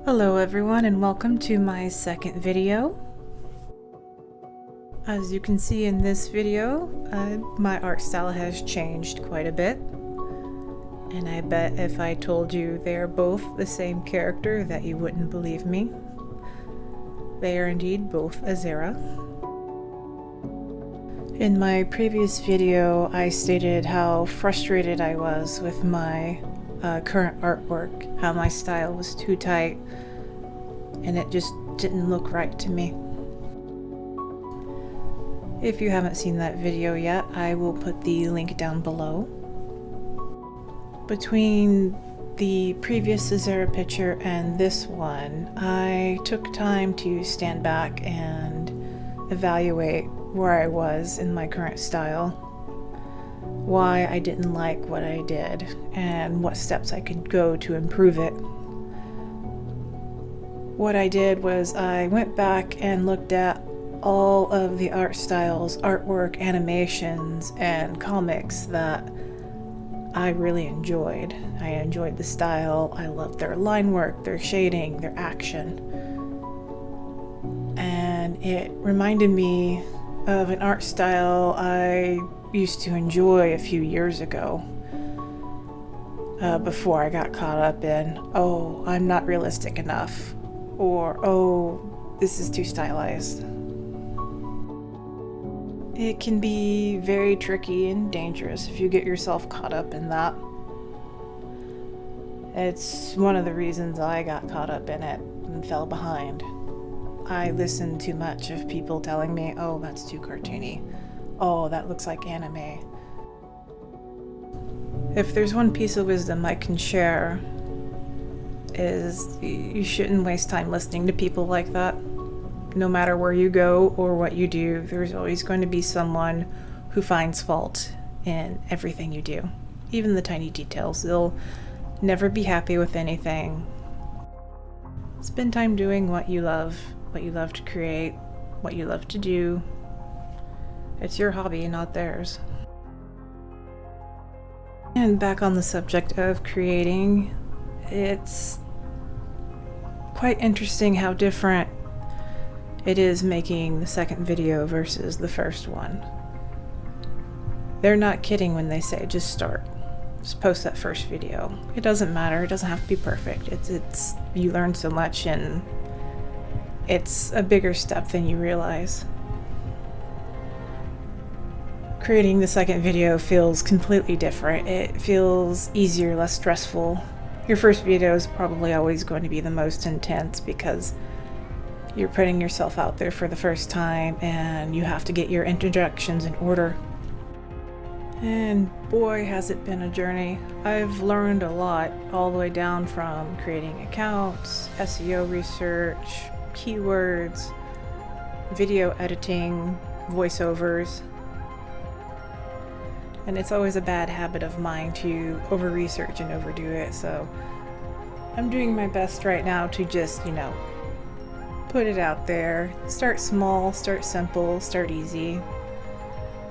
Hello everyone and welcome to my second video. As you can see in this video, my art style has changed quite a bit. And I bet if I told you they are both the same character that you wouldn't believe me. They are indeed both Azaira. In my previous video, I stated how frustrated I was with my current artwork, how my style was too tight and it just didn't look right to me. If you haven't seen that video yet, I will put the link down below. Between the previous Azaira picture and this one, I took time to stand back and evaluate where I was in my current style, why I didn't like what I did, and what steps I could go to improve it. What I did was I went back and looked at all of the art styles, artwork, animations, and comics that I really enjoyed. I enjoyed the style, I loved their line work, their shading, their action. And it reminded me of an art style I used to enjoy a few years ago, before I got caught up in, oh, I'm not realistic enough, or oh, this is too stylized. It can be very tricky and dangerous if you get yourself caught up in that. It's one of the reasons I got caught up in it and fell behind. I listened too much of people telling me, oh, that's too cartoony. Oh, that looks like anime. If there's one piece of wisdom I can share, is you shouldn't waste time listening to people like that. No matter where you go or what you do, there's always going to be someone who finds fault in everything you do. Even the tiny details. They'll never be happy with anything. Spend time doing what you love to create, what you love to do. It's your hobby, not theirs. And back on the subject of creating, it's quite interesting how different it is making the second video versus the first one. They're not kidding when they say just start. Just post that first video. It doesn't matter, it doesn't have to be perfect. It's you learn so much and it's a bigger step than you realize. Creating the second video feels completely different. It feels easier, less stressful. Your first video is probably always going to be the most intense because you're putting yourself out there for the first time and you have to get your introductions in order. And boy, has it been a journey. I've learned a lot, all the way down from creating accounts, SEO research, keywords, video editing, voiceovers. And it's always a bad habit of mine to over-research and overdo it, so I'm doing my best right now to just, put it out there. Start small, start simple, start easy.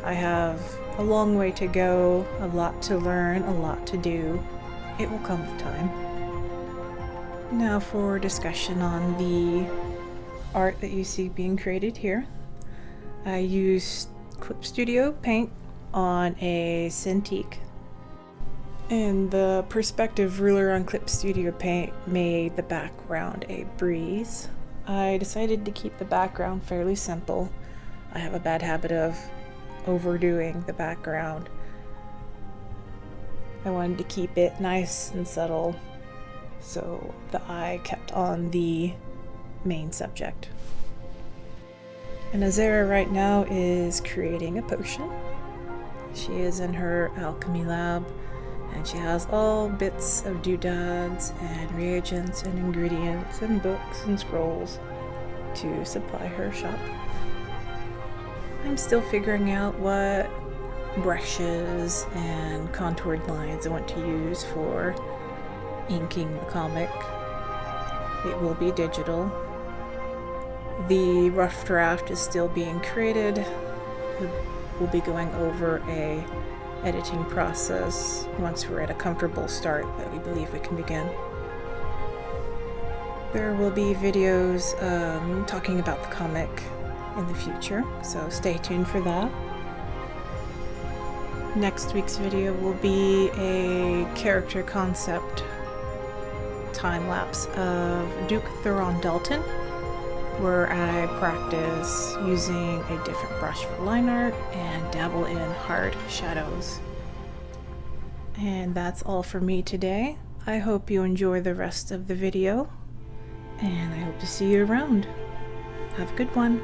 I have a long way to go, a lot to learn, a lot to do. It will come with time. Now for discussion on the art that you see being created here. I used Clip on a Cintiq. And the perspective ruler on Clip made the background a breeze. I decided to keep the background fairly simple. I have a bad habit of overdoing the background. I wanted to keep it nice and subtle, so the eye kept on the main subject. And Azaira right now is creating a potion. She is in her alchemy lab, and she has all bits of doodads and reagents and ingredients and books and scrolls to supply her shop. I'm still figuring out what brushes and contoured lines I want to use for inking the comic. It will be digital. The rough draft is still being created. We'll be going over a editing process once we're at a comfortable start that we believe we can begin. There will be videos talking about the comic in the future, so stay tuned for that. Next week's video will be a character concept time-lapse of Duke Theron Dalton, where I practice using a different brush for line art and dabble in hard shadows. And that's all for me today. I hope you enjoy the rest of the video, and I hope to see you around. Have a good one.